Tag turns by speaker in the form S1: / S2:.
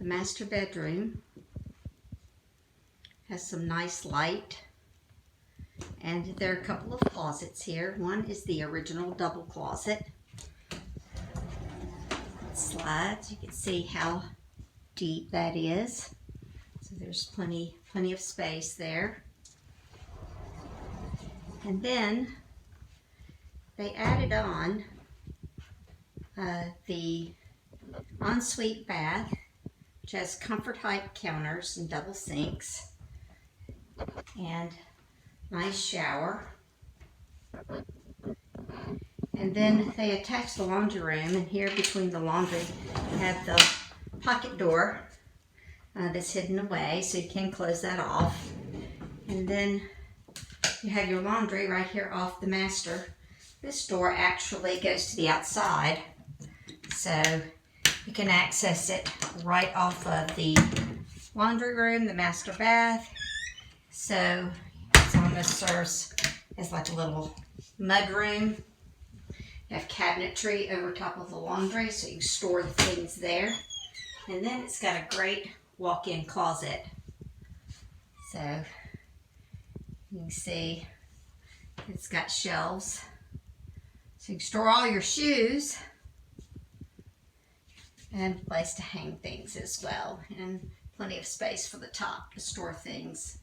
S1: The master bedroom has some nice light, and there are a couple of closets here. One is the original double closet. It slides. You can see how deep that is. So there's plenty of space there. And then they added on the ensuite bath, which has comfort height counters and double sinks, and nice shower. And then they attached the laundry room, and here between the laundry you have the pocket door that's hidden away, so you can close that off. And then you have your laundry right here off the master. This door actually goes to the outside, so you can access it right off of the laundry room, the master bath. So it almost serves as like a little mud room. You have cabinetry over top of the laundry, so you can store the things there. And then it's got a great walk-in closet. So you can see it's got shelves, so you can store all your shoes, and a place to hang things as well, and plenty of space for the top to store things.